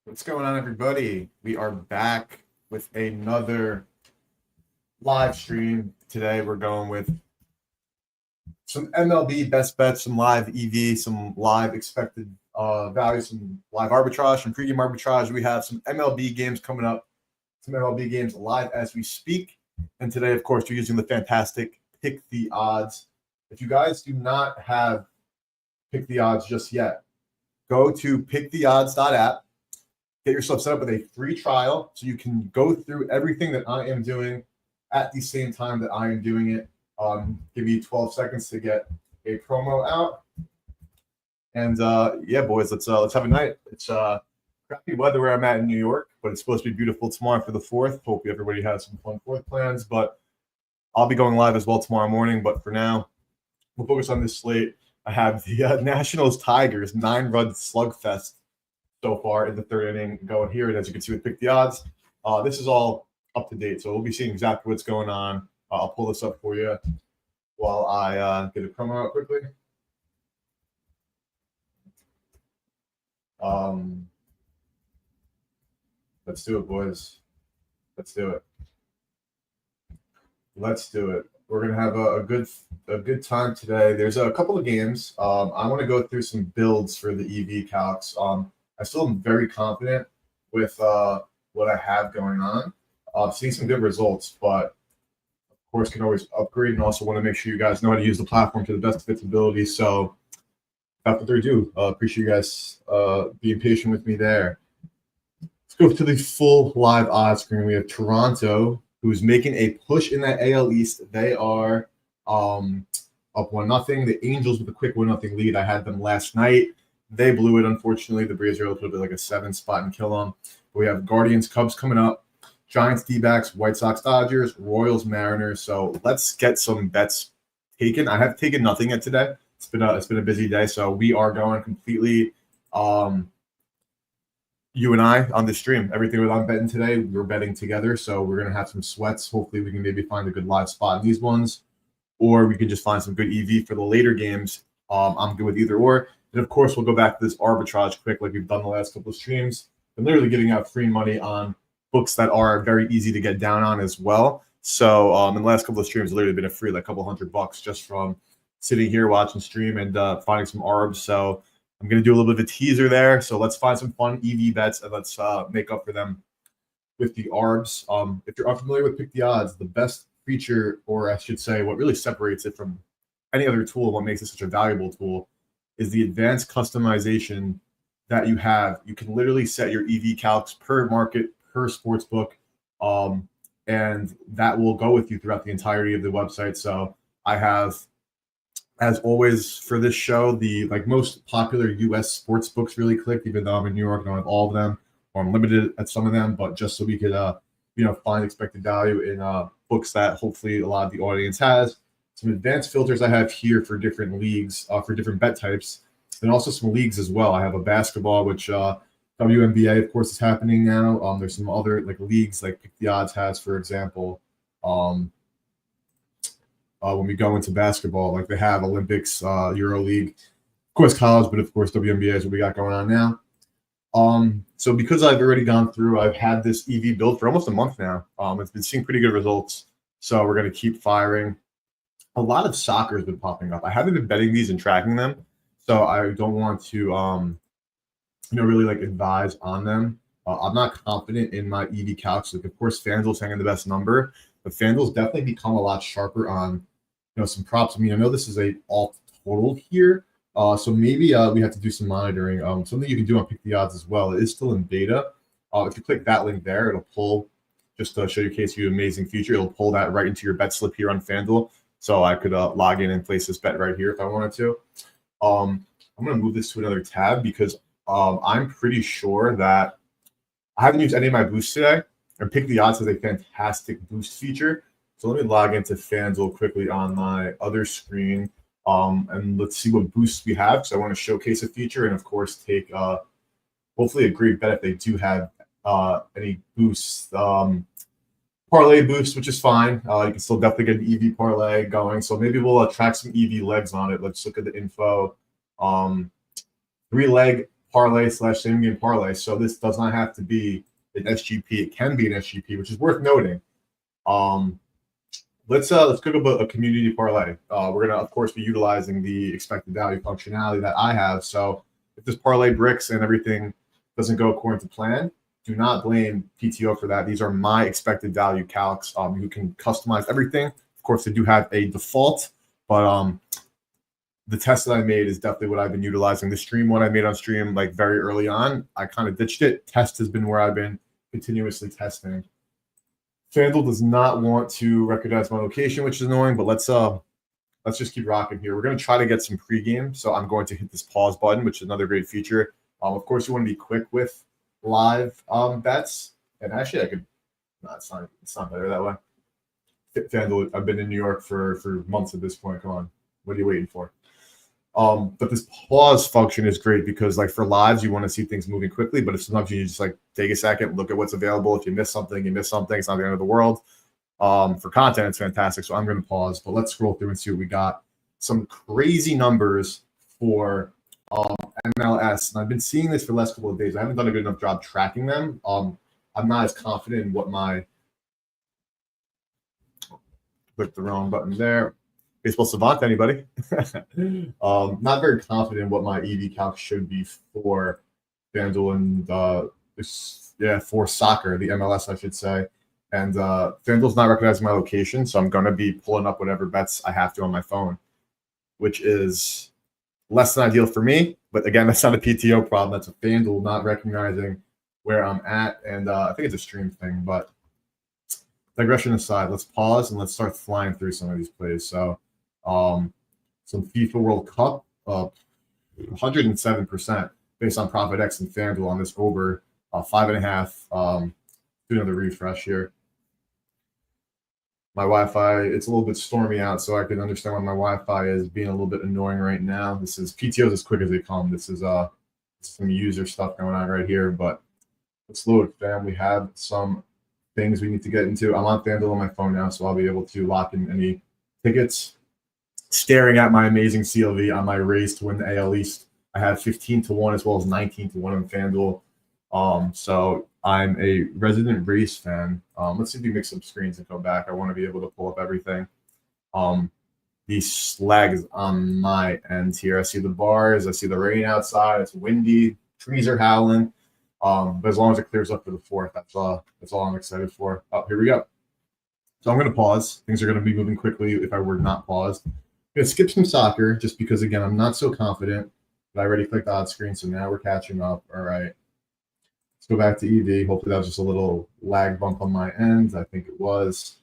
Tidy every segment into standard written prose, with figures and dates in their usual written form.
What's going on, everybody? We are back with another live stream. Today, we're going with some MLB best bets, some live EV, some live expected value, some live arbitrage, some premium arbitrage. We have some MLB games coming up, some MLB games live as we speak. And today, of course, we're using the fantastic Pick the Odds. If you guys do not have Pick the Odds just yet, go to picktheodds.app. Get yourself set up with a free trial so you can go through everything that I am doing at the same time that I am doing it. Give you 12 seconds to get a promo out. And yeah, boys, let's have a night. It's crappy weather where I'm at in New York, but it's supposed to be beautiful tomorrow for the 4th. Hope everybody has some fun 4th plans, but I'll be going live as well tomorrow morning. But for now, we'll focus on this slate. I have the Nationals Tigers 9-run slugfest so far in the 3rd inning going here. And as you can see with Pick the Odds, this is all up to date. So we'll be seeing exactly what's going on. I'll pull this up for you while I get a promo out quickly. Let's do it, boys. Let's do it. Let's do it. We're gonna have a good time today. There's a couple of games. I want to go through some builds for the EV calcs. I still am very confident with what I have going on. Seeing some good results, but of course can always upgrade, and also want to make sure you guys know how to use the platform to the best of its ability. So without further ado, appreciate you guys being patient with me there. Let's go to the full live odds screen. We have Toronto, who's making a push in that AL East. They are up 1-0. The Angels with a quick 1-0 lead. I had them last night. They blew it, unfortunately. The Braves are able to put like a 7 spot and kill them. But we have Guardians, Cubs coming up, Giants, D-backs, White Sox, Dodgers, Royals, Mariners. So let's get some bets taken. I have taken nothing yet today. It's been a busy day, so we are going completely you and I on the stream. Everything that I'm betting today, we're betting together. So we're gonna have some sweats. Hopefully, we can maybe find a good live spot in these ones, or we can just find some good EV for the later games. I'm good with either or. And of course, we'll go back to this arbitrage quick, like we've done the last couple of streams. I'm literally giving out free money on books that are very easy to get down on as well. So in the last couple of streams, literally been a free like couple $100 just from sitting here watching stream and finding some arbs. So I'm going to do a little bit of a teaser there. So let's find some fun EV bets and let's make up for them with the arbs. If you're unfamiliar with Pick the Odds, the best feature, or I should say what really separates it from any other tool, what makes it such a valuable tool, is the advanced customization that you have. You can literally set your EV calcs per market, per sports book, and that will go with you throughout the entirety of the website. So I have, as always for this show, the most popular US sports books really clicked, even though I'm in New York and I don't have all of them, or I'm limited at some of them, but just so we could find expected value in books that hopefully a lot of the audience has. Some advanced filters I have here for different leagues, for different bet types, and also some leagues as well. I have a basketball, which WNBA, of course, is happening now. There's some other leagues like Pick the Odds has, for example. When we go into basketball, they have Olympics, Euro League, of course college, but of course WNBA is what we got going on now. So because I've already gone through, I've had this EV build for almost a month now. It's been seeing pretty good results, so we're going to keep firing. A lot of soccer has been popping up. I haven't been betting these and tracking them, so I don't want to really advise on them. I'm not confident in my EV calcs. Of course, FanDuel's hanging the best number, but FanDuel's definitely become a lot sharper on some props. I mean, I know this is a alt total here, so maybe we have to do some monitoring. Something you can do on Pick the Odds as well. It is still in beta. If you click that link there, it'll pull, just to show you case you amazing feature, it'll pull that right into your bet slip here on FanDuel. So I could log in and place this bet right here if I wanted to. I'm going to move this to another tab because I'm pretty sure that I haven't used any of my boosts today. And Pick the Odds has a fantastic boost feature. So let me log into FanDuel quickly on my other screen. And let's see what boosts we have. So I want to showcase a feature and, of course, take hopefully a great bet if they do have any boosts. Parlay boost, which is fine. You can still definitely get an EV parlay going. So maybe we'll track some EV legs on it. Let's look at the info. 3-leg parlay slash same game parlay. So this does not have to be an SGP. It can be an SGP, which is worth noting. Let's cook up a community parlay. We're gonna, of course, be utilizing the expected value functionality that I have. So if this parlay bricks and everything doesn't go according to plan, do not blame PTO for that. These are my expected value calcs. You can customize everything. Of course, they do have a default, but the test that I made is definitely what I've been utilizing. The stream one I made on stream like very early on, I kind of ditched it. Test has been where I've been continuously testing. FanDuel does not want to recognize my location, which is annoying, but let's just keep rocking here. We're going to try to get some pregame, so I'm going to hit this pause button, which is another great feature. Of course, you want to be quick with live bets, and actually, I could. No, it's not better that way. FanDuel, I've been in New York for months at this point. Come on, what are you waiting for? But this pause function is great because, like, for lives, you want to see things moving quickly. But if sometimes you just like take a second, look at what's available. If you miss something, you miss something. It's not the end of the world. For content, it's fantastic. So I'm going to pause, but let's scroll through and see what we got. Some crazy numbers for MLS, and I've been seeing this for the last couple of days. I haven't done a good enough job tracking them. I'm not as confident in what my click the wrong button there. Baseball Savant, anybody? Not very confident in what my EV calc should be for FanDuel and for soccer, the MLS, I should say. And FanDuel's not recognizing my location, so I'm going to be pulling up whatever bets I have to on my phone, which is less than ideal for me. But again, that's not a PTO problem. That's a FanDuel not recognizing where I'm at. And I think it's a stream thing. But digression aside, let's pause and let's start flying through some of these plays. So some FIFA World Cup, 107% based on Profit X and FanDuel on this over 5.5. Do another refresh here. My Wi-Fi, it's a little bit stormy out, so I can understand why my Wi-Fi is being a little bit annoying right now. This is PTOs as quick as they come. This is some user stuff going on right here, but let's load, fam. We have some things we need to get into. I'm on FanDuel on my phone now, so I'll be able to lock in any tickets. Staring at my amazing CLV on my race to win the AL East. I have 15-1 as well as 19-1 on FanDuel. So I'm a resident race fan. Let's see if we make some screens and come back. I want to be able to pull up everything. The slag is on my end here. I see the bars. I see the rain outside. It's windy. Trees are howling. But as long as it clears up for the fourth, that's all I'm excited for. Oh, here we go. So I'm going to pause. Things are going to be moving quickly if I were not paused. I'm going to skip some soccer just because, again, I'm not so confident. But I already clicked the odd screen, so now we're catching up. All right. Let's go back to EV. Hopefully that was just a little lag bump on my end. I think it was.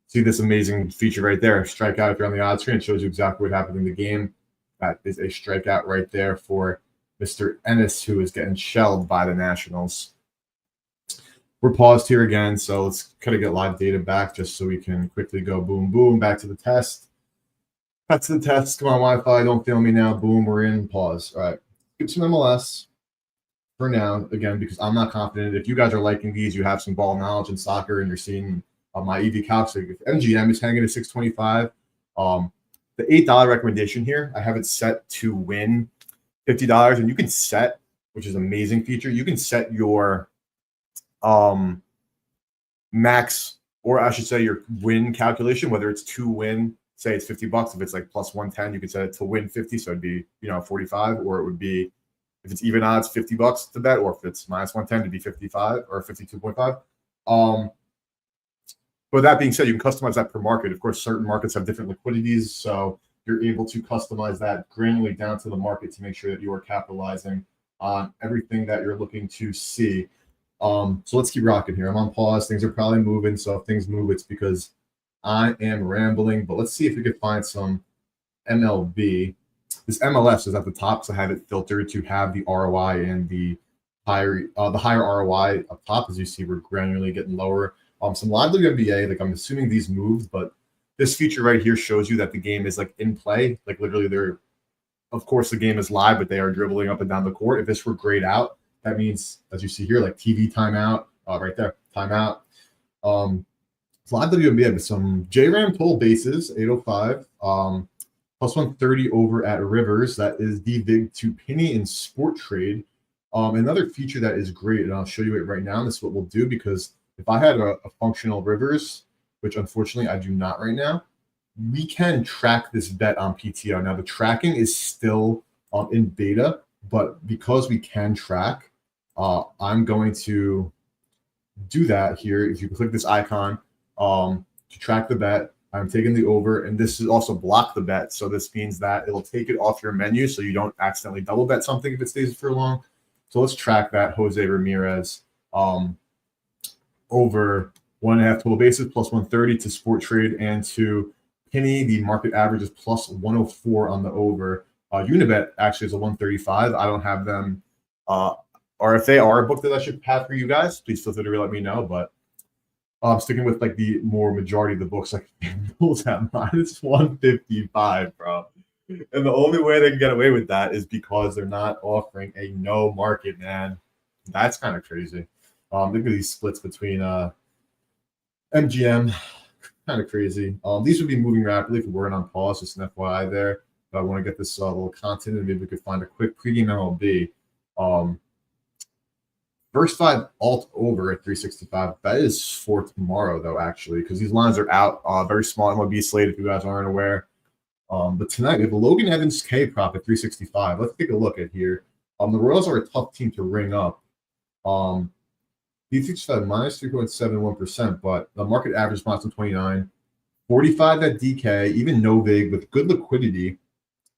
See this amazing feature right there. Strikeout if you're on the odd screen. It shows you exactly what happened in the game. That is a strikeout right there for Mr. Ennis, who is getting shelled by the Nationals. We're paused here again, so let's kind of get live data back just so we can quickly go boom, boom, back to the test. Back to the test. Come on, Wi-Fi. Don't fail me now. Boom, we're in. Pause. All right. Skip some MLS for now, again, because I'm not confident. If you guys are liking these, you have some ball knowledge in soccer, and you're seeing my EV calcs. If MGM is hanging at 625, the $8 recommendation here, I have it set to win $50, and you can set, which is an amazing feature, you can set your max, or I should say your win calculation, whether it's to win, say it's $50. If it's like plus 110, you can set it to win 50, so it'd be 45, or it would be, if it's even odds, $50 to bet, or if it's minus 110 to be 55 or 52.5. But that being said, you can customize that per market. Of course, certain markets have different liquidities, so you're able to customize that granularly down to the market to make sure that you are capitalizing on everything that you're looking to see. So let's keep rocking here. I'm on pause. Things are probably moving, so if things move, it's because I am rambling. But let's see if we could find some MLB. This MLS is at the top, so I have it filtered to have the ROI and the higher ROI up top. As you see, we're granularly getting lower. Some live WNBA, like I'm assuming these moved, but this feature right here shows you that the game is like in play. Like literally of course the game is live, but they are dribbling up and down the court. If this were grayed out, that means, as you see here, like TV timeout, right there, timeout. Live WNBA with some J-Ram total bases, 805, plus 130 over at Rivers. That is the VIG to Penny in Sport Trade. Another feature that is great, and I'll show you it right now. And this is what we'll do, because if I had a functional rivers, which unfortunately I do not right now, we can track this bet on PTO. Now the tracking is still in beta, but because we can track, I'm going to do that here. If you click this icon to track the bet, I'm taking the over, and this is also block the bet. So this means that it'll take it off your menu so you don't accidentally double bet something if it stays for long. So let's track that Jose Ramirez over 1.5 total bases plus 130 to sport trade, and to Penny, the market average is plus 104 on the over. Unibet actually is a 135. I don't have them. Or if they are a book that I should have for you guys, please feel free to let me know. But I'm sticking with like the more majority of the books. Like FanDuel's at minus 155, bro. And the only way they can get away with that is because they're not offering a no market, man. That's kind of crazy. Look at these splits between MGM, kind of crazy. These would be moving rapidly if we weren't on pause. Just an FYI there. But I want to get this little content, and maybe we could find a quick pregame MLB. First 5 alt over at 365. That is for tomorrow, though, actually, because these lines are out. Very small MLB slate, if you guys aren't aware. But tonight we have a Logan Evans K prop at 365. Let's take a look at here. The Royals are a tough team to ring up. D365 minus 3.71%, but the market average is minus 129. 45 at DK, even no vig with good liquidity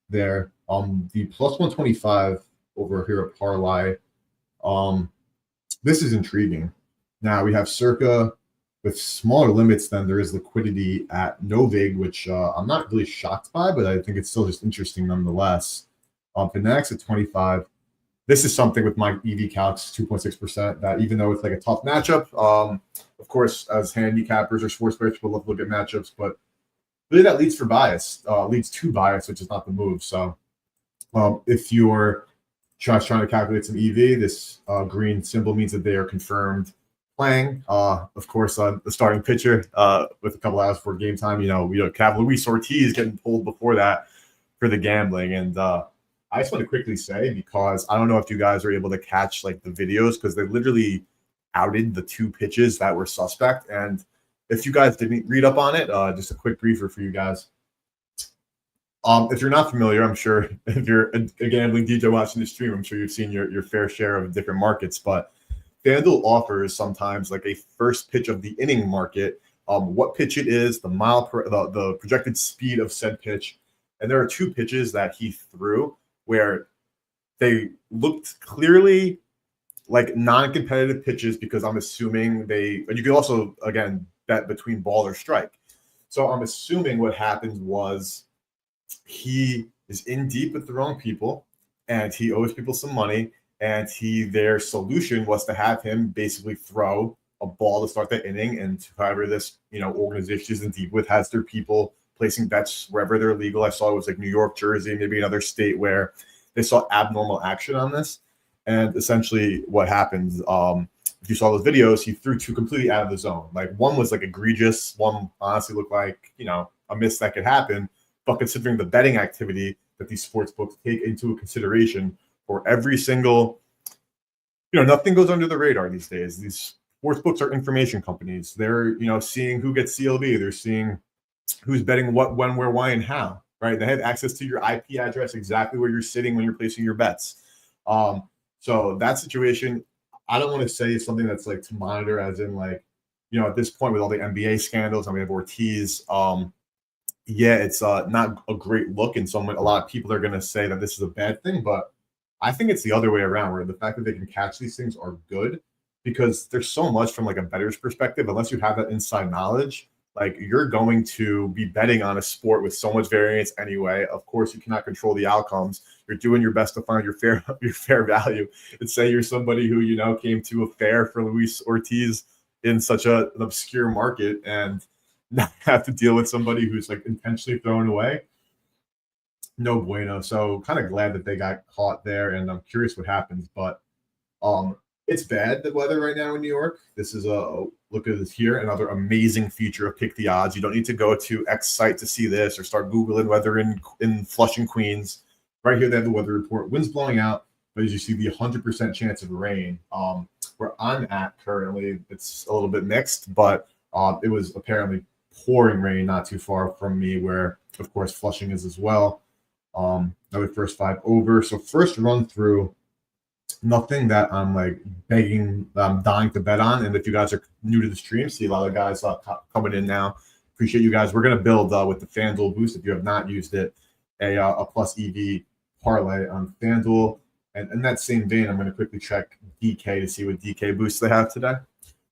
there. The plus 125 over here at Parlay. This is intriguing. Now we have Circa with smaller limits than there is liquidity at no vig, which I'm not really shocked by, but I think it's still just interesting nonetheless. Fanatics at 25. This is something with my EV calcs, 2.6%, that even though it's like a tough matchup, of course, as handicappers or sports bettors, we'll look at matchups, but really that leads to bias, which is not the move. So if you're trying to calculate some EV, this green symbol means that they are confirmed playing. Of course, the starting pitcher with a couple hours before game time, we don't have Luis Ortiz getting pulled before that for the gambling. And I just want to quickly say, because I don't know if you guys are able to catch like the videos, because they literally outed the 2 pitches that were suspect. And if you guys didn't read up on it, just a quick briefer for you guys. If you're not familiar, I'm sure if you're a gambling DJ watching the stream, I'm sure you've seen your fair share of different markets. But FanDuel offers sometimes like a first pitch of the inning market, what pitch it is, the projected speed of said pitch. And there are 2 pitches that he threw where they looked clearly like non-competitive pitches, because I'm assuming and you can also, again, bet between ball or strike. So I'm assuming what happened was he is in deep with the wrong people, and he owes people some money, and their solution was to have him basically throw a ball to start the inning, and whoever this organization is in deep with has their people placing bets wherever they're legal. I saw it was like New York, Jersey, maybe another state where they saw abnormal action on this. And essentially what happens, if you saw those videos, he threw 2 completely out of the zone. Like one was like egregious, one honestly looked like, a miss that could happen. But considering the betting activity that these sports books take into consideration for every single, nothing goes under the radar these days. These sports books are information companies. They're, seeing who gets CLV. They're seeing who's betting what, when, where, why, and how, right? They have access to your IP address, exactly where you're sitting when you're placing your bets. So that situation, I don't want to say it's something that's like to monitor, as in like, at this point with all the NBA scandals, and we have Ortiz, it's not a great look. And a lot of people are going to say that this is a bad thing, but I think it's the other way around, where the fact that they can catch these things are good, because there's so much from like a bettor's perspective, unless you have that inside knowledge, like you're going to be betting on a sport with so much variance anyway. Of course, you cannot control the outcomes. You're doing your best to find your fair value. And say you're somebody who, came to a fair for Luis Ortiz in such an obscure market, and not have to deal with somebody who's like intentionally thrown away. No bueno. So kind of glad that they got caught there, and I'm curious what happens. But it's bad, the weather right now in New York. This is a look at this here, another amazing feature of Pick the Odds. You don't need to go to X site to see this, or start Googling weather in Flushing, Queens. Right here, they have the weather report. Winds blowing out But as you see, the 100% chance of rain. Where I'm at currently, it's a little bit mixed, but it was apparently pouring rain not too far from me, where of course Flushing is as well. Another first 5 over. So first run through, nothing that I'm like begging, I'm dying to bet on. And if you guys are new to the stream, see a lot of guys coming in now. Appreciate you guys. We're gonna build with the FanDuel boost. If you have not used it, a plus EV parlay on FanDuel. And in that same vein, I'm going to quickly check DK to see what DK boosts they have today.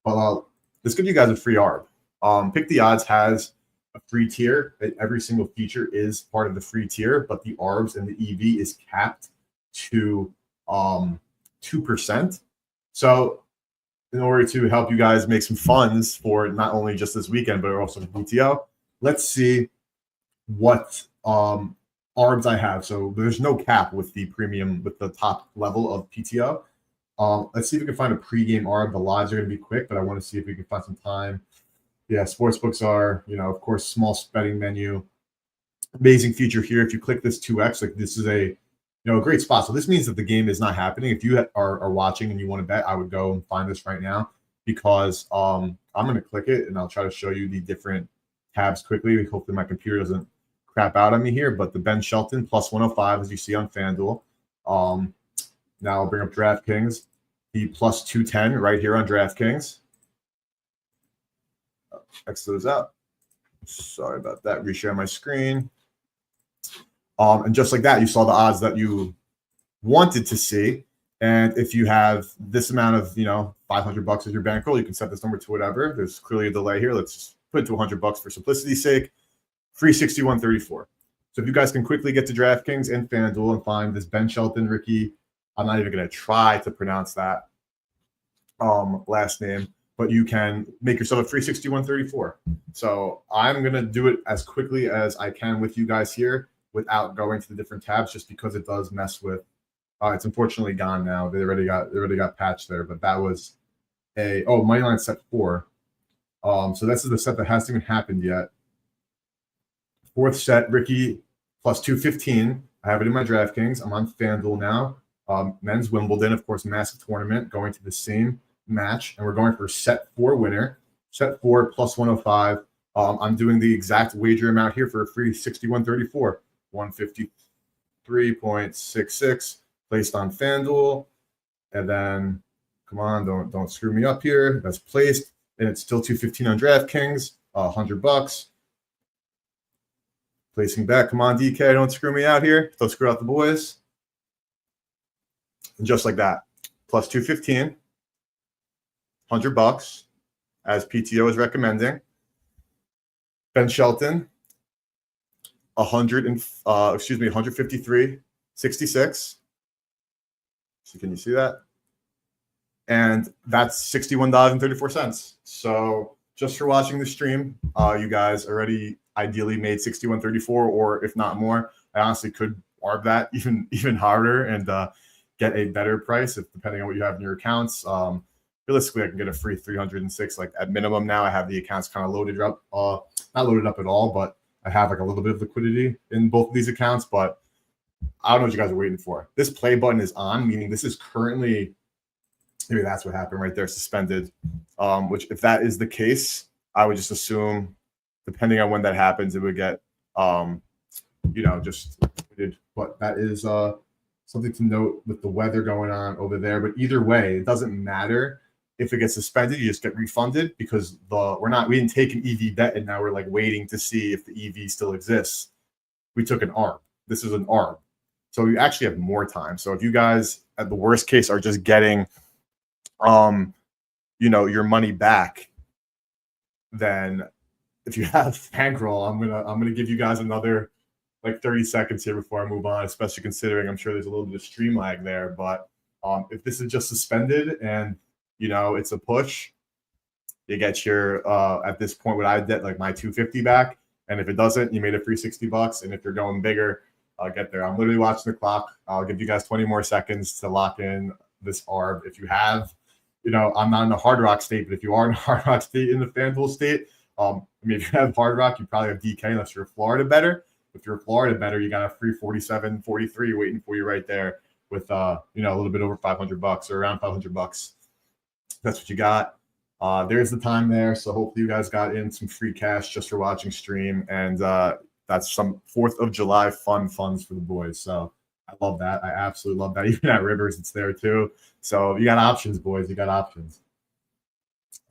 Well, let's give you guys a free ARB. Pick the Odds has a free tier. Every single feature is part of the free tier, but the ARBs and the EV is capped to 2%. So in order to help you guys make some funds for not only just this weekend, but also the PTO, let's see what ARBs I have. So there's no cap with the premium, with the top level of PTO. Let's see if we can find a pregame ARB. The lives are going to be quick, but I want to see if we can find some time. Yeah, sportsbooks are, of course, small betting menu. Amazing feature here. If you click this 2x, like this is a great spot. So this means that the game is not happening. If you are watching and you want to bet, I would go and find this right now, because I'm going to click it and I'll try to show you the different tabs quickly. Hopefully my computer doesn't crap out on me here, but the Ben Shelton plus 105, as you see on FanDuel. Now I'll bring up DraftKings, the plus 210 right here on DraftKings. X those out. Sorry about that. Reshare my screen. And just like that, you saw the odds that you wanted to see. And if you have this amount of, $500 as your bankroll, you can set this number to whatever. There's clearly a delay here. Let's just put it to $100 for simplicity's sake. Free 61.34. So if you guys can quickly get to DraftKings and FanDuel and find this Ben Shelton Ricky, I'm not even going to try to pronounce that last name, but you can make yourself a free 61.34. So I'm going to do it as quickly as I can with you guys here without going to the different tabs, just because it does mess with. It's unfortunately gone now. They already got patched there, but that was moneyline set 4. So this is the set that hasn't even happened yet. Fourth set, Ricky plus 215. I have it in my DraftKings. I'm on FanDuel now. Men's Wimbledon, of course, massive tournament, going to the same match, and we're going for set 4 winner. Set 4 plus 105. I'm doing the exact wager amount here for a free 61.34. 153.66 placed on FanDuel, and then come on, don't screw me up here. That's placed, and it's still 215 on DraftKings. $100. Placing back. Come on, DK, don't screw me out here. Don't screw out the boys. And just like that, plus 215, $100, as PTO is recommending. Ben Shelton, 153.66. So can you see that? And that's $61.34. So just for watching the stream, you guys already ideally made 61.34, or if not more. I honestly could arb that even harder and get a better price, if depending on what you have in your accounts. Realistically, I can get a free 306 like at minimum. Now I have the accounts kind of loaded up, not loaded up at all, but I have like a little bit of liquidity in both of these accounts. But I don't know what you guys are waiting for. This play button is on, meaning this is currently, maybe that's what happened right there, suspended. Which if that is the case, I would just assume, depending on when that happens, it would get just, but that is something to note with the weather going on over there. But either way, it doesn't matter if it gets suspended. You just get refunded, because we didn't take an EV bet, and now we're like waiting to see if the EV still exists. We took an ARB. This is an ARB, so you actually have more time. So if you guys, at the worst case, are just getting your money back, then if you have bankroll, I'm gonna give you guys another like 30 seconds here before I move on, especially considering I'm sure there's a little bit of stream lag there. But if this is just suspended and it's a push, you get your at this point what I did, like my 250 back. And if it doesn't, you made a free $60. And if you're going bigger, I'll get there. I'm literally watching the clock. I'll give you guys 20 more seconds to lock in this ARB. If you have, I'm not in a Hard Rock state, but if you are in a Hard Rock state, in the FanDuel state, if you have Hard Rock, you probably have DK unless you're a Florida better. If you're a Florida better, you got a free 47.43 waiting for you right there with a little bit over $500 or around $500. That's what you got. There's the time there. So hopefully you guys got in some free cash just for watching stream. And that's some 4th of July funds for the boys. So I love that. I absolutely love that. Even at Rivers, it's there too. So you got options, boys. You got options.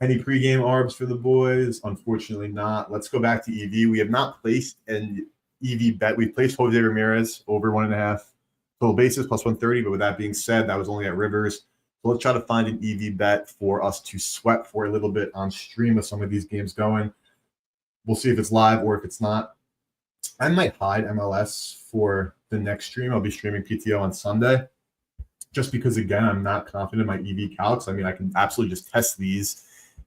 Any pregame arbs for the boys? Unfortunately not. Let's go back to EV. We have not placed an EV bet. We placed Jose Ramirez over 1.5 total bases plus 130. But with that being said, that was only at Rivers. So let's try to find an EV bet for us to sweat for a little bit on stream with some of these games going. We'll see if it's live or if it's not. I might hide MLS for the next stream. I'll be streaming PTO on Sunday just because, again, I'm not confident in my EV calcs. I mean, I can absolutely just test these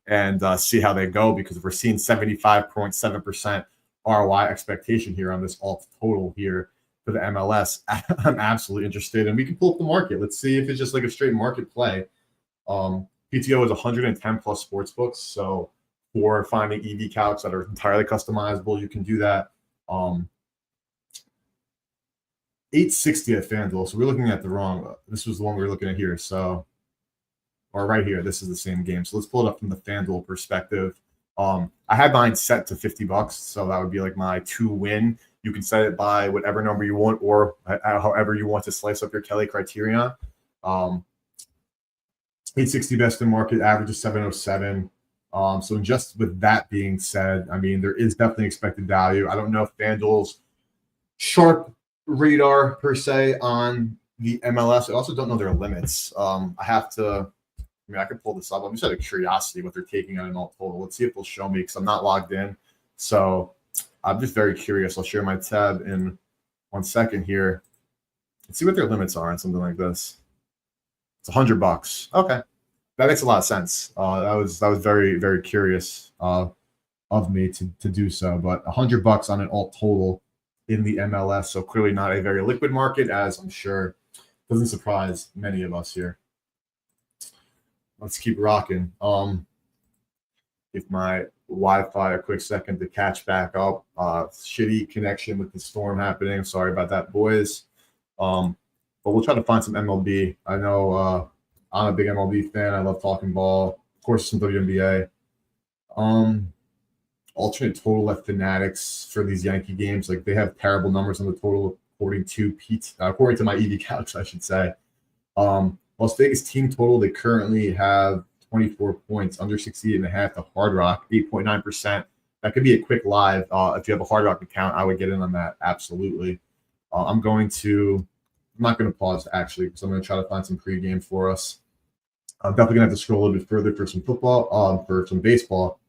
and see how they go, because if we're seeing 75.7% ROI expectation here on this alt total here for the MLS, I'm absolutely interested, and we can pull up the market. Let's see if it's just like a straight market play. PTO is 110 plus sports books, so for finding EV calcs that are entirely customizable, you can do that. 860 at FanDuel, so we're looking at the wrong. This was the one we were looking at here, so or right here. This is the same game, so let's pull it up from the FanDuel perspective. I had mine set to $50, so that would be like my 2-win. You can set it by whatever number you want, or however you want to slice up your Kelly criterion. 860 best in market, average is 707. So just with that being said, I mean, there is definitely expected value. I don't know if FanDuel's sharp radar per se on the MLS. I also don't know their limits. I could pull this up. I'm just out of curiosity what they're taking on an alt total. Let's see if they'll show me, because I'm not logged in. So I'm just very curious. I'll share my tab in 1 second here. Let's see what their limits are on something like this. It's $100. Okay, that makes a lot of sense. That was very, very curious of me to do so. But $100 on an alt total in the MLS. So clearly not a very liquid market, as I'm sure doesn't surprise many of us here. Let's keep rocking. Give my Wi-Fi a quick second to catch back up. Shitty connection with the storm happening. Sorry about that, boys. But we'll try to find some MLB. I know I'm a big MLB fan. I love talking ball. Of course, some WNBA. Alternate total at Fanatics for these Yankee games. Like, they have terrible numbers on the total according to my EV couch, I should say. Las Vegas team total, they currently have 24 points, under 68.5 to Hard Rock, 8.9%. That could be a quick live. If you have a Hard Rock account, I would get in on that, absolutely. I'm not going to pause, actually, because I'm going to try to find some pregame for us. I'm definitely going to have to scroll a little bit further for some football, for some baseball.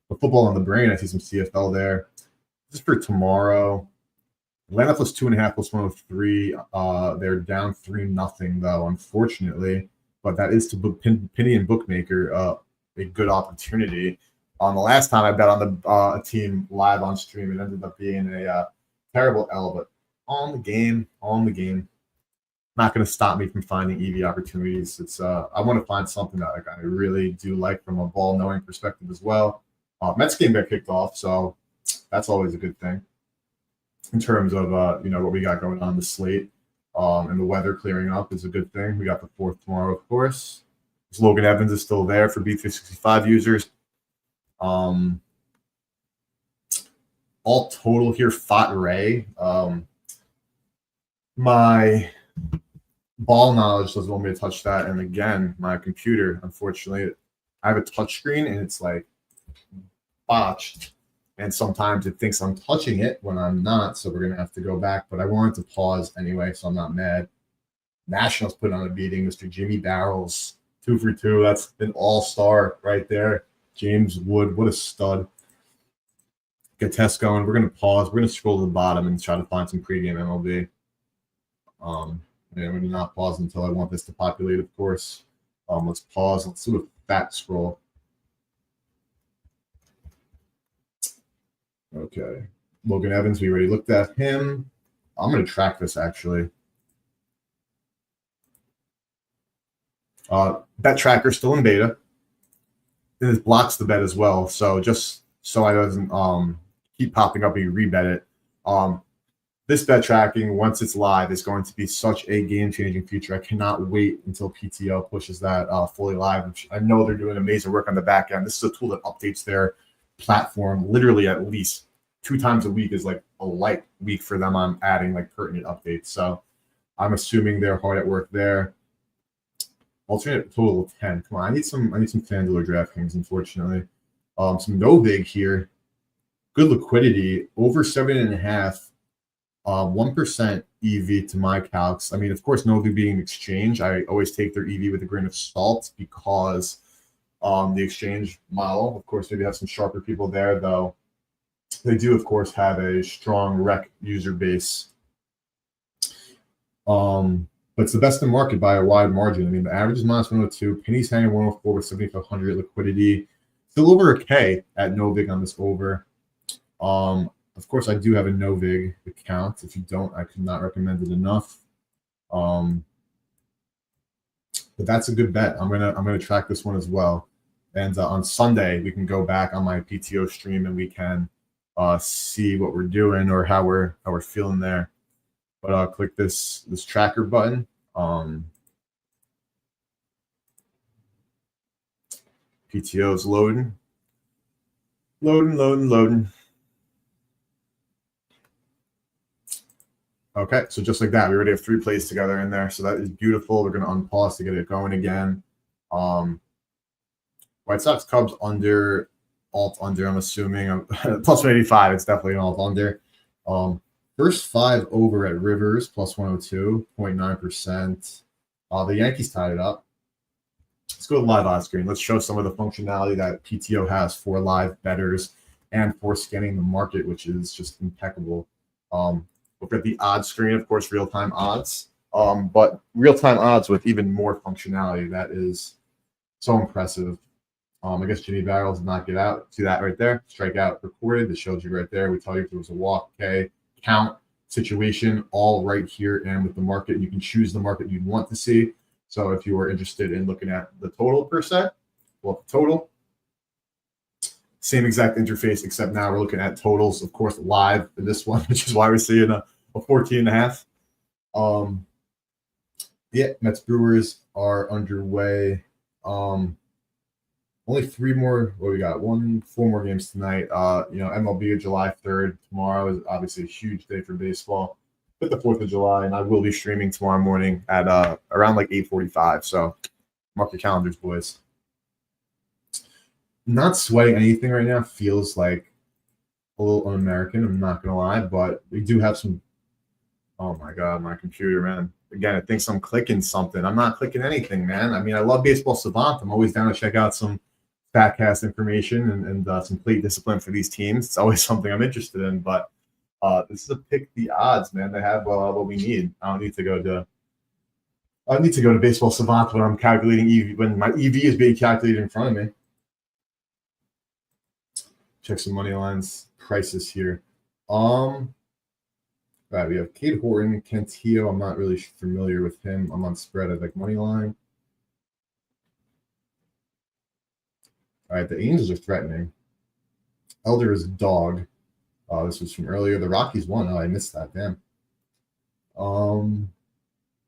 But football on the brain, I see some CFL there. Just for tomorrow, Atlanta plus 2.5 plus 103. They're down 3-0 though, unfortunately. But that is to Penny and Bookmaker a good opportunity. The last time I bet on a team live on stream, it ended up being a terrible L. But on the game, not going to stop me from finding EV opportunities. It's I want to find something that I really do like from a ball knowing perspective as well. Mets game got kicked off, so that's always a good thing in terms of what we got going on the slate, and the weather clearing up is a good thing. We got the 4th tomorrow, of course. Logan Evans is still there for B365 users. All total here, Fat Ray. My ball knowledge doesn't want me to touch that, and again, my computer, unfortunately, I have a touch screen and it's like botched. And sometimes it thinks I'm touching it when I'm not, so we're going to have to go back. But I wanted to pause anyway, so I'm not mad. Nationals put on a beating. Mr. Jimmy Barrels, 2 for 2. That's an all-star right there. James Wood, what a stud. Get tests going. We're going to pause. We're going to scroll to the bottom and try to find some pregame MLB. And we're going to not pause until I want this to populate, of course. Let's pause. Let's do a fat scroll. Okay. Logan Evans, we already looked at him. I'm going to track this, actually. Bet tracker still in beta. And it blocks the bet as well. So just so I doesn't keep popping up and you rebet it. this bet tracking, once it's live, is going to be such a game-changing feature. I cannot wait until PTO pushes that fully live, which I know they're doing amazing work on the back end. This is a tool that updates their platform literally at least 2 times a week, is like a light week for them on adding like pertinent updates. So I'm assuming they're hard at work there. Alternate total of 10. Come on, I need some FanDuel or DraftKings, unfortunately. Some no big here. Good liquidity, over 7.5. 1% EV to my calcs. I mean, of course, Novi being an exchange, I always take their EV with a grain of salt because the exchange model, of course, maybe have some sharper people there, though. They do, of course, have a strong rec user base. But it's the best in market by a wide margin. I mean, the average is minus 102. Penny's hanging 104 with 7,500 liquidity. Still over a K at Novig on this over. Of course, I do have a Novig account. If you don't, I could not recommend it enough. But that's a good bet. I'm gonna track this one as well. And on Sunday, we can go back on my PTO stream and we can see what we're doing or how we're feeling there. But I'll click this tracker button. PTO is loading. Loading. Okay, so just like that, we already have 3 plays together in there. So that is beautiful. We're going to unpause to get it going again. White Sox Cubs under, alt under, I'm assuming. Plus 185, it's definitely an alt under. First 5 over at Rivers, plus 102.9%. The Yankees tied it up. Let's go to live odds screen. Let's show some of the functionality that PTO has for live bettors and for scanning the market, which is just impeccable. Look at the odds screen, of course, real-time odds, but real-time odds with even more functionality. That is so impressive. I guess Jimmy Barrels did not get out. See that right there? Strikeout recorded. It shows you right there. We tell you if there was a walk, okay, count, situation, all right here. And with the market, you can choose the market you'd want to see. So if you were interested in looking at the total per se, well, the total, same exact interface, except now we're looking at totals, of course, live in this one, which is why we're seeing a 14.5. Yeah, Mets Brewers are underway. Only 3 more. What we got? 4 more games tonight. MLB July 3rd. Tomorrow is obviously a huge day for baseball. With the 4th of July, and I will be streaming tomorrow morning at around like 8:45. So mark your calendars, boys. Not sweating anything right now. Feels like a little un-American, I'm not gonna lie, but we do have some. Oh my god, my computer, man. Again, it thinks I'm clicking something. I'm not clicking anything, man. I mean, I love Baseball Savant. I'm always down to check out some Statcast information and some plate discipline for these teams. It's always something I'm interested in, but this is a pick the odds, man. They have what we need. I need to go to Baseball Savant when I'm calculating EV, when my EV is being calculated in front of me. Check some money lines prices here. All right, we have Cade Horton, Cantillo. I'm not really familiar with him. I'm on spread. I like money line. All right, the Angels are threatening. Elder is a dog. This was from earlier. The Rockies won. Oh, I missed that. Damn.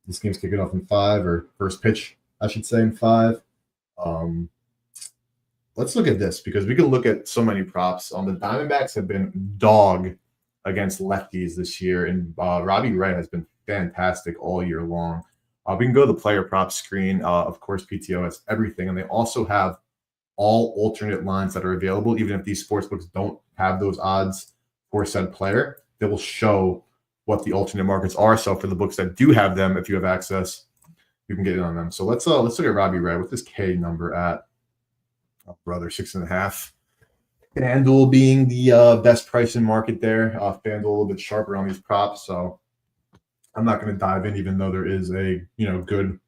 This game's kicking off in 5, or first pitch, I should say, in 5. Let's look at this because we can look at so many props. The Diamondbacks have been dog against lefties this year, and Robbie Ray has been fantastic all year long. We can go to the player prop screen. Of course, PTO has everything, and they also have all alternate lines that are available. Even if these sportsbooks don't have those odds for said player, they will show what the alternate markets are. So for the books that do have them, if you have access, you can get in on them. So let's look at Robbie Ray. What's his K number at? Oh, brother, 6.5. FanDuel being the best price in market there. FanDuel a little bit sharper on these props, so I'm not going to dive in, even though there is a good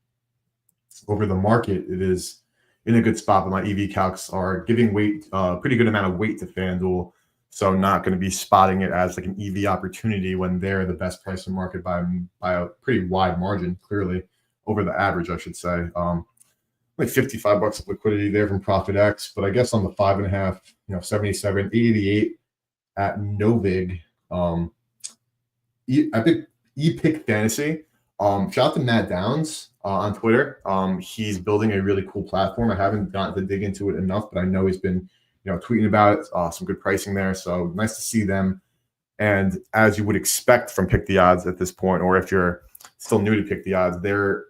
over the market. It is in a good spot, but my EV calcs are giving weight, pretty good amount of weight to FanDuel. So I'm not going to be spotting it as like an EV opportunity when they're the best price in market by a pretty wide margin, clearly over the average, I should say. Like $55 of liquidity there from Profit X, but I guess on the 5.5, 77, 88 at Novig. Epic Pick Fantasy. Shout out to Matt Downs on Twitter. He's building a really cool platform. I haven't gotten to dig into it enough, but I know he's been, tweeting about it. Some good pricing there. So nice to see them. And as you would expect from Pick the Odds at this point, or if you're still new to Pick the Odds, they're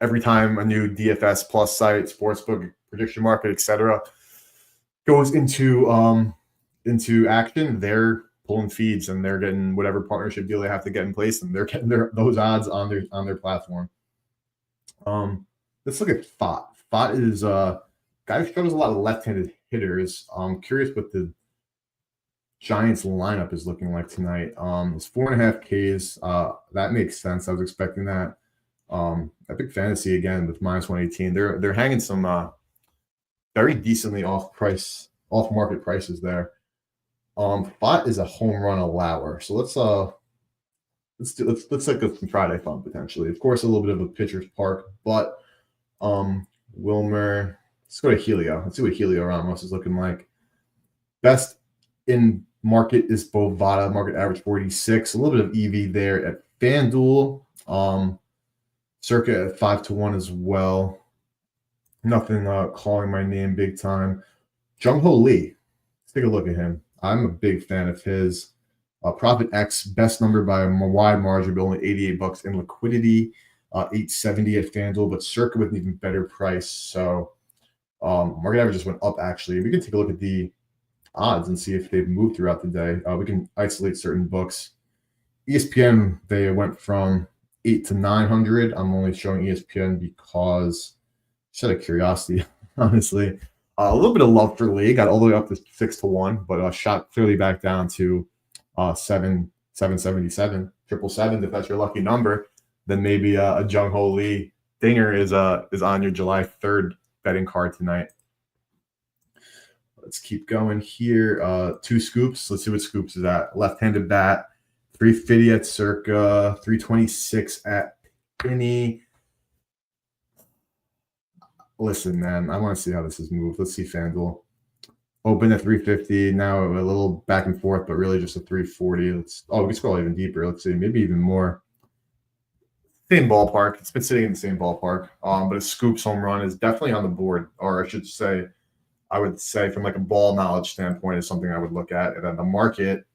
every time a new DFS plus site, sportsbook, prediction market, etc., goes into action, they're pulling feeds and they're getting whatever partnership deal they have to get in place, and they're getting those odds on their platform. Let's look at Fott. Fott is a guy who struggles a lot of left-handed hitters. I'm curious what the Giants lineup is looking like tonight. It's 4.5 Ks. That makes sense. I was expecting that. Epic Fantasy again with -118. They're hanging some very decently off market prices there. Fott is a home run allower. So let's look at some Friday fun potentially. Of course, a little bit of a pitcher's park, but Wilmer. Let's go to Helio. Let's see what Helio Ramos is looking like. Best in market is Bovada, market average 46. A little bit of EV there at FanDuel. Circa at 5-1 as well. Nothing calling my name big time. Jung-Ho Lee. Let's take a look at him. I'm a big fan of his. Profit X, best number by a wide margin, but only $88 in liquidity. $870 at FanDuel, but Circa with an even better price. So market average just went up, actually. We can take a look at the odds and see if they've moved throughout the day. We can isolate certain books. ESPN, they went from 8 to 900. I'm only showing ESPN because, just out of curiosity, honestly. A little bit of love for Lee. Got all the way up to 6-1, but shot clearly back down to 777, 777. If that's your lucky number, then maybe a Jung-Ho Lee dinger is on your July 3rd betting card tonight. Let's keep going here. 2 Scoops. Let's see what Scoops is at. Left-handed bat, 350 at Circa, 326 at Penny. Listen, man, I want to see how this has moved. Let's see FanDuel. Open at 350, now a little back and forth, but really just a 340. We can scroll even deeper. Let's see, maybe even more. Same ballpark. It's been sitting in the same ballpark. But a Scoops home run is definitely on the board, or I should say, I would say from like a ball knowledge standpoint is something I would look at. And then the market,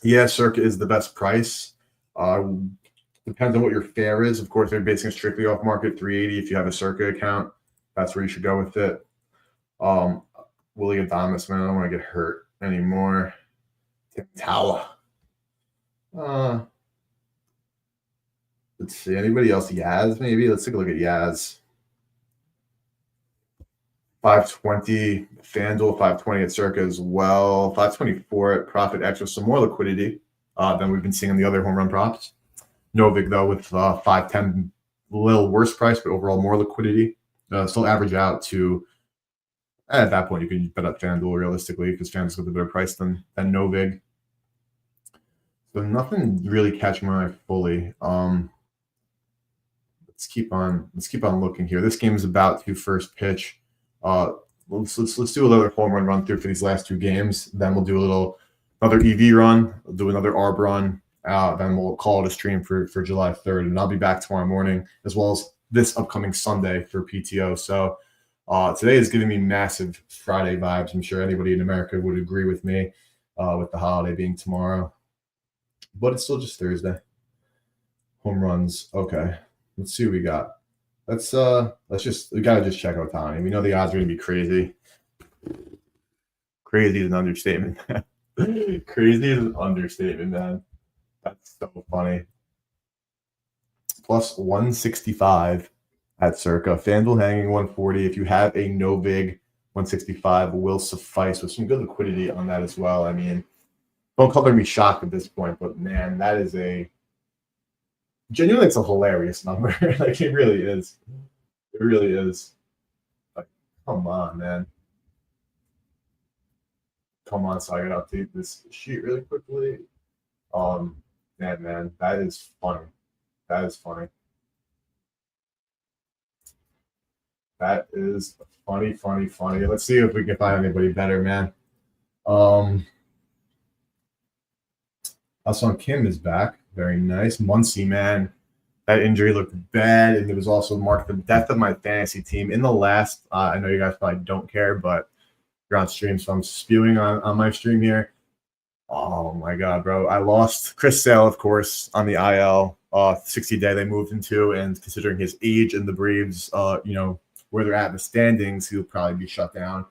yeah, Circa is the best price. Depends on what your fare is. Of course, they're basing it strictly off market, 380. If you have a Circa account, that's where you should go with it. Willie Adames, man, I don't want to get hurt anymore. Tim Tala. Let's see. Anybody else? Yaz, maybe? Let's take a look at Yaz. 520 FanDuel, 520 at Circa as well. 524 at Profit X with some more liquidity than we've been seeing in the other home run props. Novik, though, with 510, a little worse price, but overall more liquidity. Still average out to, at that point, you can bet up FanDuel realistically because FanDuel's got a better price than Novik. So nothing really catching my eye fully. Let's keep on looking here. This game is about to first pitch. Let's do another home run through for these last 2 games. Then we'll do another EV run. We'll do another ARB run. Then we'll call it a stream for July 3rd, and I'll be back tomorrow morning as well as this upcoming Sunday for PTO. So today is giving me massive Friday vibes. I'm sure anybody in America would agree with me with the holiday being tomorrow, but it's still just Thursday. Home runs. Okay, let's see what we got. We gotta just check Ohtani. We know the odds are gonna be crazy. Crazy is an understatement. Crazy is an understatement, man. That's so funny. Plus 165 at Circa. FanDuel hanging 140. If you have a Novig, 165 will suffice with some good liquidity on that as well. I mean, don't color me shocked at this point, but man, that is genuinely, it's a hilarious number. Like, it really is. It really is. Like, come on, man. Come on, so I gotta update this sheet really quickly. Man, that is funny. That is funny. That is funny. Let's see if we can find anybody better, man. Hassan Kim is back. Very nice. Muncie, man. That injury looked bad, and it was also marked the death of my fantasy team in the last. I know you guys probably don't care, but you're on stream, so I'm spewing on my stream here. Oh my god, bro! I lost Chris Sale, of course, on the IL 60-day they moved into, and considering his age and the Braves, where they're at in the standings, he'll probably be shut down.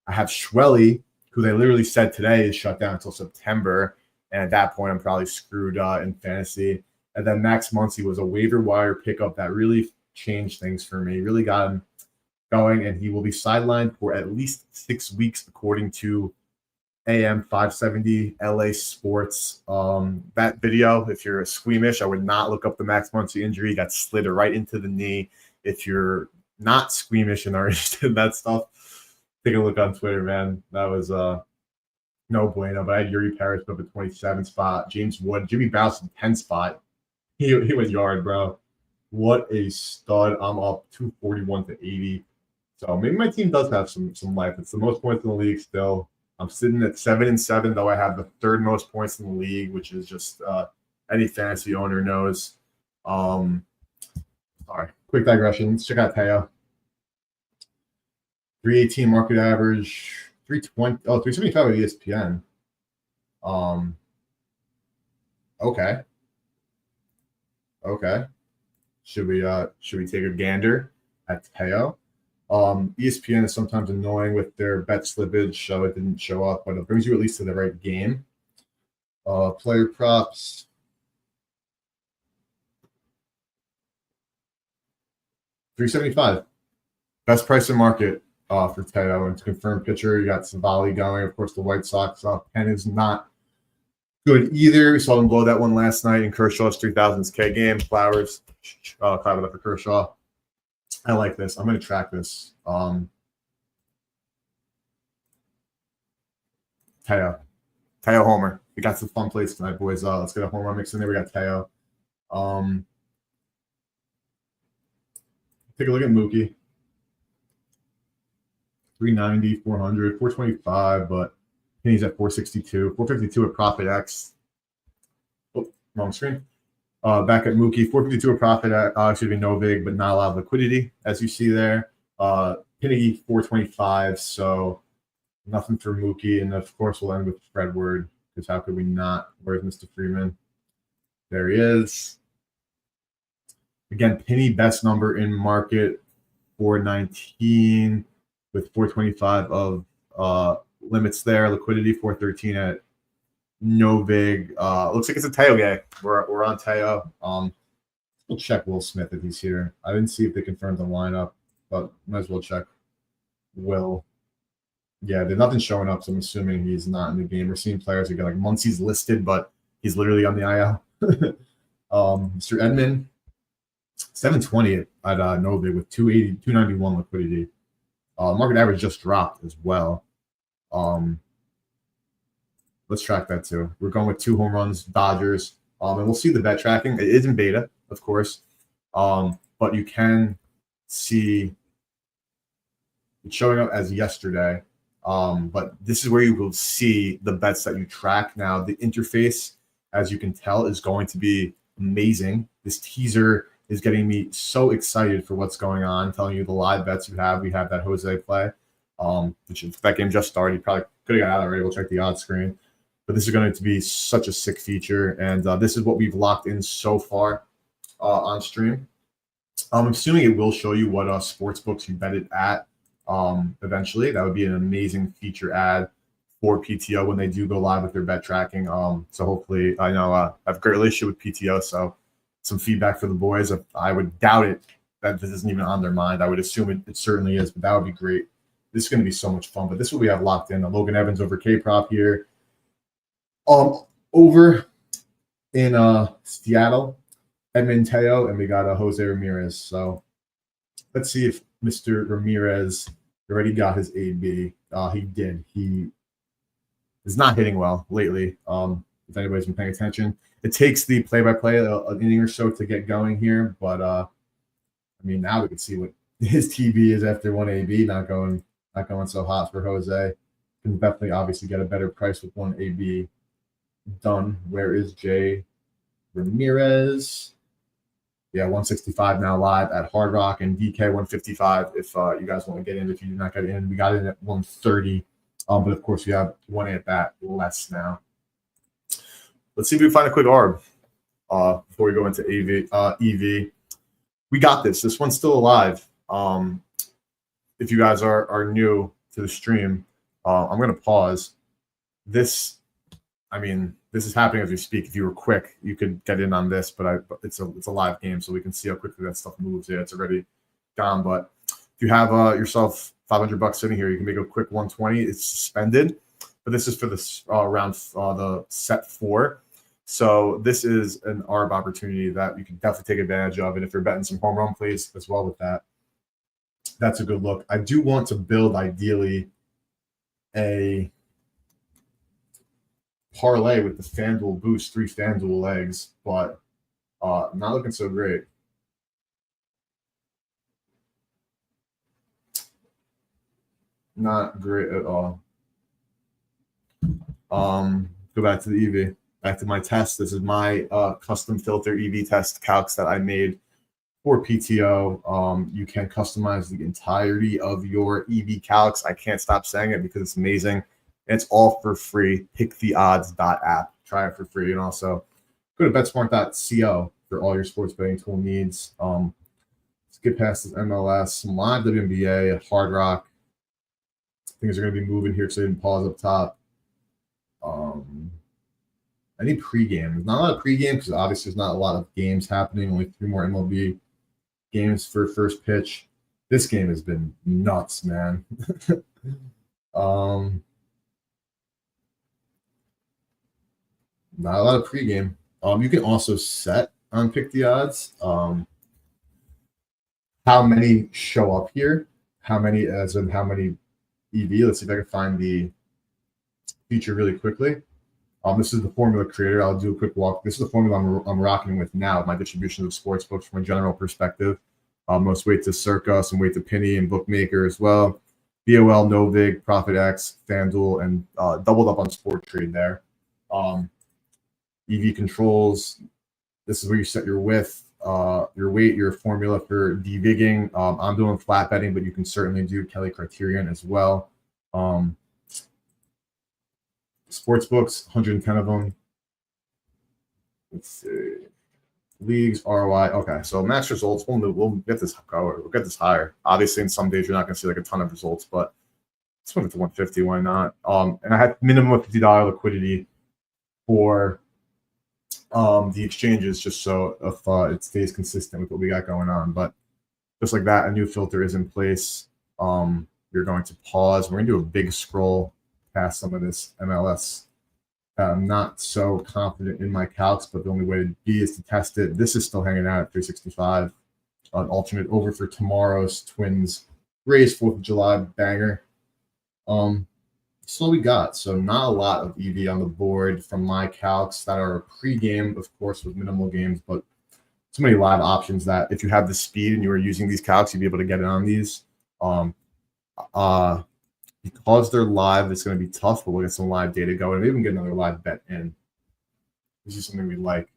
I have Schwelly, who they literally said today is shut down until September, and at that point, I'm probably screwed in fantasy. And then Max Muncy was a waiver wire pickup that really changed things for me, really got him going, and he will be sidelined for at least 6 weeks, according to AM 570 LA Sports. That video, if you're a squeamish, I would not look up the Max Muncy injury. He got slid right into the knee. If you're not squeamish and are interested in that stuff, take a look on Twitter, man. That was no bueno. But I had Yuri Parrish up at 27 spot, James Wood, Jimmy Bouse in 10 spot. He went yard, bro. What a stud. I'm up 241 to 80. So maybe my team does have some life. It's the most points in the league still. I'm sitting at 7-7, though I have the third most points in the league, which is just any fantasy owner knows. Sorry, quick digression. Let's check out Teo. 318 market average, 320. Oh, 375 at ESPN. Okay. Should we take a gander at Teo? ESPN is sometimes annoying with their bet slippage, so it didn't show up, but it brings you at least to the right game. Player props. $375. Best price in market for Teo. And to confirm pitcher, you got Savali going. Of course, the White Sox. Penn is not good either. We saw them blow that one last night in Kershaw's 3000s K game. Flowers, clap it up for Kershaw. I like this. I'm going to track this. Teo homer. We got some fun plays tonight, boys. Let's get a home run mix in there. We got Teo. Take a look at Mookie. 390, 400, 425, but he's at 462. 452 at Profit X. Oh, wrong screen. Back at Mookie, 452 a profit at no vig, but not a lot of liquidity, as you see there. Pinnigy, 425, so nothing for Mookie. And of course, we'll end with Fred Word, because how could we not? Where's Mr. Freeman? There he is. Again, Penny, best number in market, 419 with 425 of limits there. Liquidity, 413 at no vig. Looks like it's a Teo guy. We're on Teo. We'll check Will Smith if he's here. I didn't see if they confirmed the lineup, but might as well check Will. Yeah, there's nothing showing up, so I'm assuming he's not in the game. We're seeing players again, like Muncy's listed, but he's literally on the IL. Mr. Edmond, 720 at Novig with 280, 291 liquidity. Market average just dropped as well. Let's track that too. We're going with 2 home runs, Dodgers. And we'll see the bet tracking. It is in beta, of course. But you can see it's showing up as yesterday. But this is where you will see the bets that you track. Now, the interface, as you can tell, is going to be amazing. This teaser is getting me so excited for what's going on, telling you the live bets you have. We have that Jose play, which is, that game just started. You probably could have got out already. We'll check the odds screen. But this is going to be such a sick feature. And this is what we've locked in so far on stream. I'm assuming it will show you what sports books you bet it at eventually. That would be an amazing feature add for PTO when they do go live with their bet tracking. So hopefully, I know I have a great relationship with PTO, so some feedback for the boys. I would doubt it that this isn't even on their mind. I would assume it certainly is, but that would be great. This is going to be so much fun. But this is what we have locked in. Logan Evans over K-Prop here. Over in Seattle, Edmund Teo, and we got Jose Ramirez. So let's see if Mr. Ramirez already got his AB. He did. He is not hitting well lately. If anybody's been paying attention, it takes the play-by-play an inning or so to get going here. But I mean, now we can see what his TB is after one AB. Not going so hot for Jose. Can definitely, obviously, get a better price with one AB done. Where is Jay? Ramirez. Yeah, 165 now live at Hard Rock, and DK 155 if you guys want to get in. If you do not get in, we got in at 130. But of course, we have one at bat less now. Let's see if we can find a quick ARB before we go into EV. We got this. This one's still alive. If you guys are new to the stream, I'm going to pause. This is happening as we speak. If you were quick, you could get in on this, but it's a live game, so we can see how quickly that stuff moves. Yeah, it's already gone. But if you have yourself $500 sitting here, you can make a quick 120. It's suspended, but this is for the round the set 4. So this is an ARB opportunity that you can definitely take advantage of. And if you're betting some home run plays as well with that, that's a good look. I do want to build ideally a parlay with the FanDuel boost, 3 FanDuel legs, but not looking so great. Not great at all. Go back to the EV. Back to my test. This is my custom filter EV test calcs that I made for PTO. You can customize the entirety of your EV calcs. I can't stop saying it because it's amazing. And it's all for free. Picktheodds.app. Try it for free. And also go to betsmart.co for all your sports betting tool needs. Let's get past this MLS, some live WNBA, Hard Rock. Things are going to be moving here, so I didn't pause up top. I need pregame. There's not a lot of pregame because obviously there's not a lot of games happening. Only 3 more MLB games for first pitch. This game has been nuts, man. Not a lot of pregame. You can also set on Pick the Odds how many show up here, how many EV. Let's see if I can find the feature really quickly. This is the formula creator. I'll do a quick walk. This is the formula I'm rocking with now. My distribution of sports books from a general perspective. Most weight to Circa, some weight to Penny and Bookmaker as well. BOL, Novig, Profit X, FanDuel, and doubled up on Sport Trade there. EV controls. This is where you set your width, your weight, your formula for devigging. I'm doing flat betting, but you can certainly do Kelly Criterion as well. Sports books, 110 of them. Let's see. Leagues, ROI. Okay, so max results. We'll get this going. We'll get this higher. Obviously, in some days you're not going to see like a ton of results, but let's move it to 150. Why not? And I had minimum of $50 liquidity for the exchanges, just so if it stays consistent with what we got going on. But just like that, a new filter is in place. You're going to pause. We're going to do a big scroll past some of this MLS. I'm not so confident in my calcs, but the only way to be is to test it. This is still hanging out at 365. An alternate over for tomorrow's Twins Rays 4th of July banger. That's all we got. So not a lot of EV on the board from my calcs that are pre-game, of course, with minimal games, but so many live options that if you have the speed and you were using these calcs, you'd be able to get it on these. Because they're live, it's going to be tough, but we'll get some live data going. Maybe we can get another live bet in. This is something we like.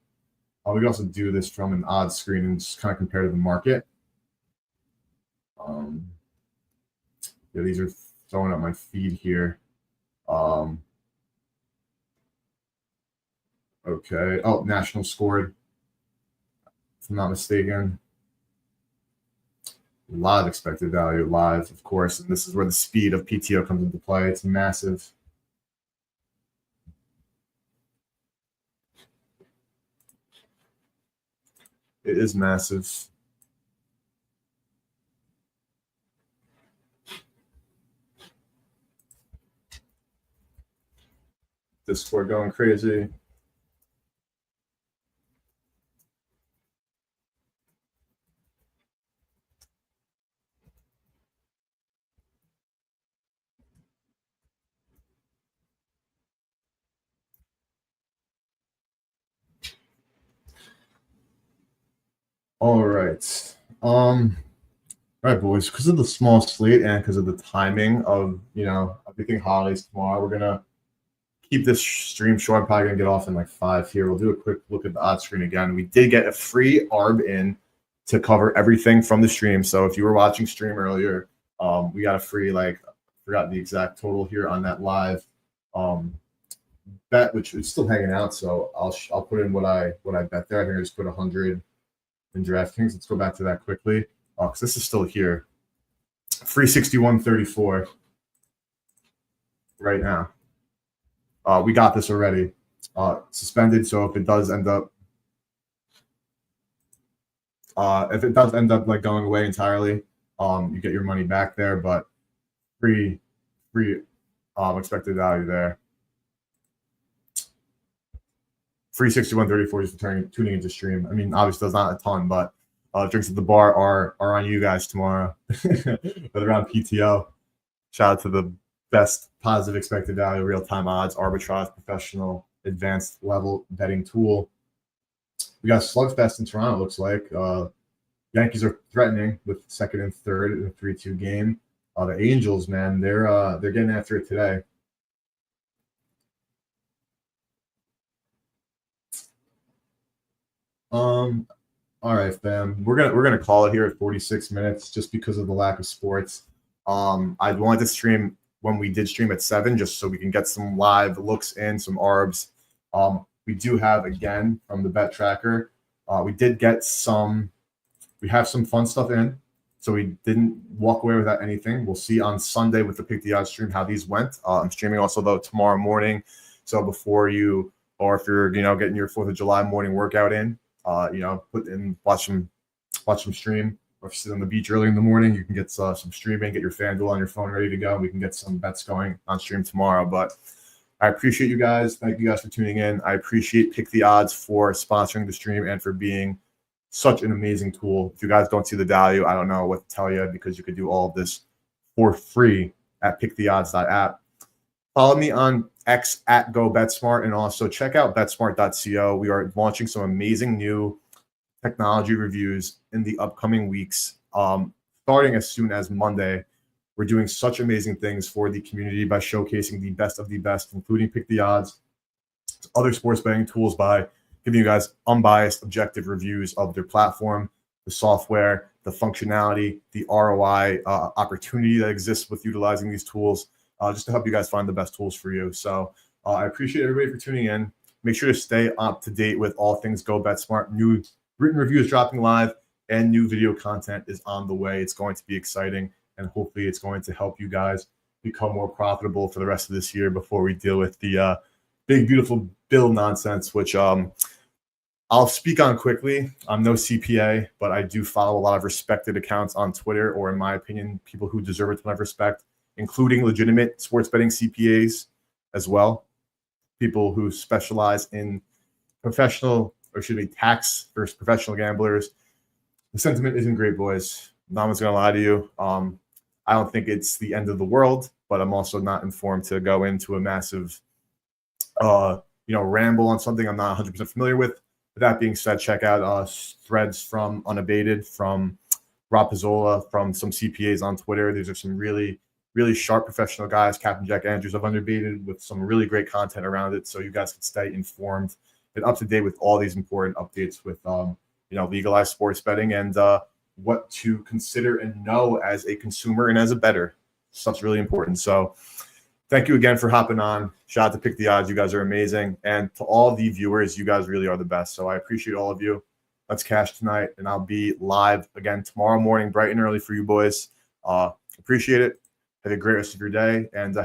We can also do this from an odds screen and just kind of compare to the market. Yeah, these are throwing up my feed here. Okay. Oh, National scored. If I'm not mistaken. A lot of expected value live, of course, and this is where the speed of PTO comes into play. It's massive. It is massive. Discord going crazy. All right. All right, boys. Because of the small slate and because of the timing of everything holidays tomorrow, we're gonna keep this stream short. I'm probably gonna get off in like 5 here. We'll do a quick look at the odds screen again. We did get a free ARB in to cover everything from the stream. So if you were watching stream earlier, we got a free, like, forgot the exact total here on that live bet, which is still hanging out. So I'll put in what I bet there. I think I just put 100 in DraftKings. Let's go back to that quickly because this is still here. Free 61.34 right now. We got this already. Suspended. So if it does end up like going away entirely, you get your money back there. But free expected value there. Free 61.34 just for tuning into stream. I mean, obviously, that's not a ton, but drinks at the bar are on you guys tomorrow. But around PTO, shout out to the best positive expected value, real-time odds, arbitrage, professional, advanced level betting tool. We got Slugfest in Toronto, looks like. Yankees are threatening with second and third in a 3-2 game. The Angels, man, they're getting after it today. All right, fam. We're gonna call it here at 46 minutes just because of the lack of sports. I wanted to stream when we did stream at 7 just so we can get some live looks in, some ARBs. We do have, again, from the bet tracker, we have some fun stuff in, so we didn't walk away without anything. We'll see on Sunday with the Pick the Odds stream how these went. I'm streaming also, though, tomorrow morning. So before you, or if you're, getting your 4th of July morning workout in, put in, watch some stream. Or if you sit on the beach early in the morning, you can get some streaming, get your FanDuel on your phone ready to go. And we can get some bets going on stream tomorrow. But I appreciate you guys. Thank you guys for tuning in. I appreciate Pick the Odds for sponsoring the stream and for being such an amazing tool. If you guys don't see the value, I don't know what to tell you because you could do all of this for free at picktheodds.app. Follow me on X at GoBetSmart, and also check out betsmart.co. We are launching some amazing new technology reviews in the upcoming weeks. Starting as soon as Monday, we're doing such amazing things for the community by showcasing the best of the best, including Pick the Odds, other sports betting tools, by giving you guys unbiased, objective reviews of their platform, the software, the functionality, the ROI opportunity that exists with utilizing these tools, just to help you guys find the best tools for you. So I appreciate everybody for tuning in. Make sure to stay up to date with all things Go Bet Smart. New written reviews dropping live, and new video content is on the way. It's going to be exciting, and hopefully it's going to help you guys become more profitable for the rest of this year before we deal with the big, beautiful bill nonsense, which I'll speak on quickly. I'm no CPA, but I do follow a lot of respected accounts on Twitter, or in my opinion, people who deserve a ton of respect, including legitimate sports betting CPAs as well, people who specialize in tax versus professional gamblers. The sentiment isn't great, boys. No one's going to lie to you. I don't think it's the end of the world, but I'm also not informed to go into a massive, ramble on something I'm not 100% familiar with. With that being said, check out threads from Unabated, from Rob Pizzola, from some CPAs on Twitter. These are some really, really sharp professional guys. Captain Jack Andrews of Unabated, with some really great content around it, so you guys can stay informed and up to date with all these important updates with legalized sports betting and what to consider and know as a consumer and as a bettor. Stuff's really important. So thank you again for hopping on. Shout out to Pick the Odds. You guys are amazing. And to all the viewers, you guys really are the best. So I appreciate all of you. Let's cash tonight, and I'll be live again tomorrow morning, bright and early for you boys. Appreciate it. Have a great rest of your day, and